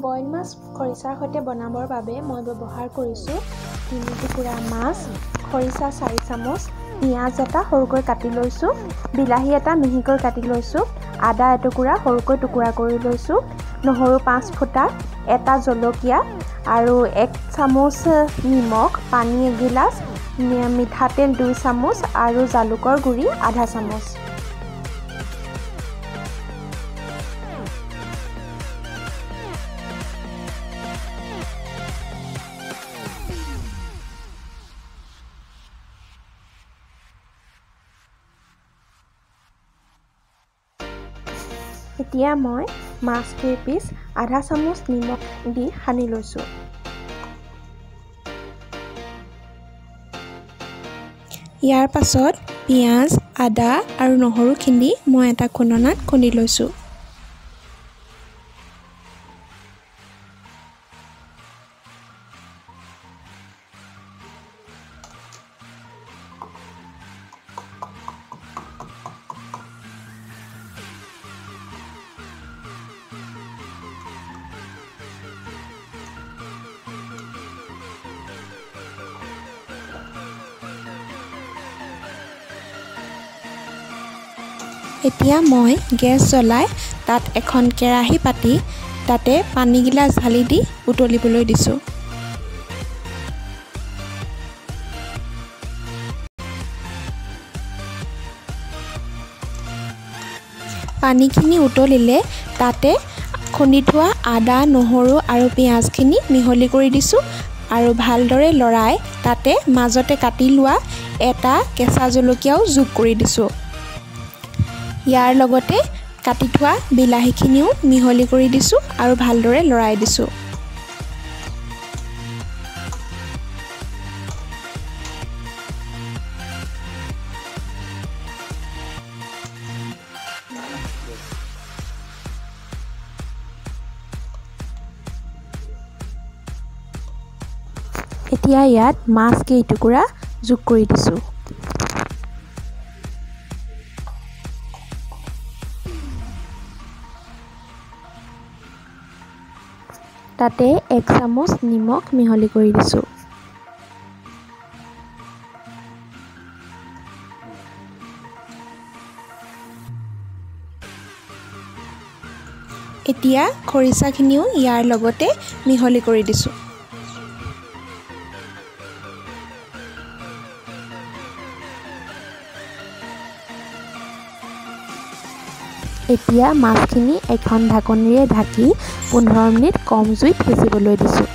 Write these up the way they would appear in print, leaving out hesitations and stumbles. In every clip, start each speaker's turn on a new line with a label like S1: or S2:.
S1: Boil মাছ খৰিচাৰ সৈতে বনাবৰ বাবে মই ব্যৱহাৰ কৰিছোঁ 3 টুকুৰা মাছ, খৰিচা 4 চামুচ, পিঁয়াজ এটা সৰুকৈ কাটি লৈছোঁ, বিলাহী এটা মিহিকৈ কাটি লৈছোঁ, আদা এটুকুৰা সৰুকৈ টুকুৰা কৰি লৈছোঁ, নহৰু 5 ফুটা, এটা জলকীয়া আৰু 1 চামুচ নিমখ, পানী 1 গিলাচ, মিঠাতেল 2 চামুচ আৰু জালুকৰ গুড়ি আধা চামুচ। এতিয়া মই মাছ 2 পিচ আধা চামুচ নিমখ দি সানি লৈছোঁ। ইয়াৰ পাছত পিঁয়াজ, আদা আৰু নহৰুখিনি মই এটা খুন্দনাত খুন্দি লৈছোঁ। এতিয়া মই গেছ জ্বলাই তাত এখন কেৰাহী পাতি তাতে পানী গিলাচ ঢালি দি উতলিবলৈ দিছোঁ। পানীখিনি উতলিলে তাতে খুন্দি থোৱা আদা, নহৰু আৰু পিঁয়াজখিনি মিহলি কৰি দিছোঁ আৰু ভালদৰে লৰাই তাতে মাজতে কাটি লোৱা এটা কেঁচা জলকীয়াও যোগ কৰি দিছোঁ। ইয়াৰ লগতে কাটি থোৱা বিলাহীখিনিও মিহলি কৰি দিছোঁ আৰু ভালদৰে লৰাই দিছোঁ। এতিয়া ইয়াত মাছ কেইটুকুৰা যোগ কৰি দিছোঁ। তাতে 1 চামুচ নিমখ মিহলি কৰি দিছোঁ। এতিয়া খৰিচাখিনিও ইয়াৰ লগতে মিহলি কৰি দিছোঁ। এতিয়া মাছখিনি এখন ঢাকনিৰে ঢাকি 15 মিনিট কম জুইত সিজিবলৈ দিছোঁ।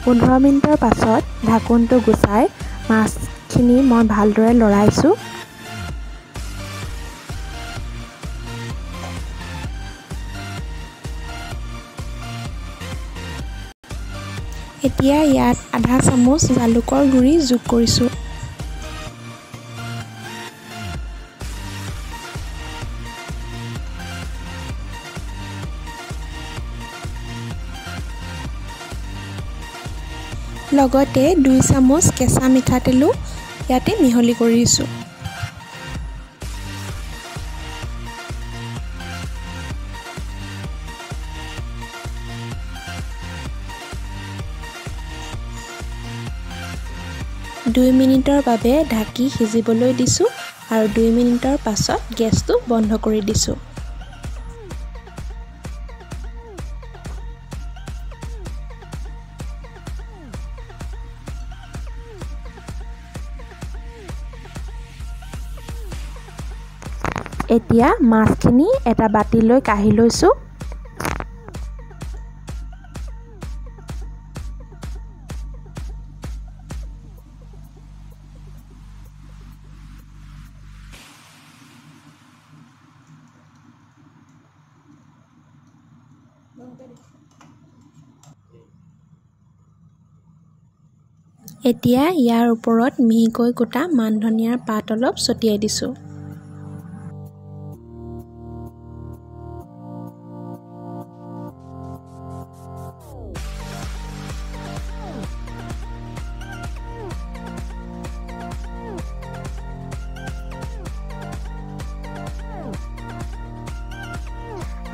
S1: 15 মিনিটৰ পাছত ঢাকনটো গুচাই মাছখিনি মই ভালদৰে লৰাইছোঁ। এতিয়া ইয়াত আধা চামুচ জালুকৰ গুড়ি যোগ কৰিছোঁ। লগতে 2 চামুচ কেঁচা মিঠাতেলো ইয়াতে মিহলি কৰিছোঁ। দুই মিনিটৰ বাবে ঢাকি সিজিবলৈ দিছোঁ আৰু 2 মিনিটৰ পাছত গেছটো বন্ধ কৰি দিছোঁ। এতিয়া মাছখিনি এটা বাতিলৈ কাঢ়ি লৈছোঁ। এতিয়া ইয়াৰ ওপৰত মিহিকৈ কুটা মান ধনিয়াৰ পাত অলপ ছটিয়াই দিছোঁ।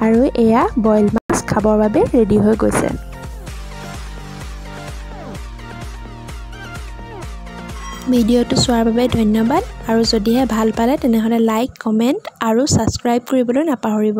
S1: আৰু এয়া বইল মাছ খাবৰ বাবে ৰেডি হৈ গৈছে। ভিডিঅ'টো চোৱাৰ বাবে ধন্যবাদ আৰু যদিহে ভাল পালে তেনেহ'লে লাইক, কমেণ্ট আৰু ছাবস্ক্ৰাইব কৰিবলৈ নাপাহৰিব।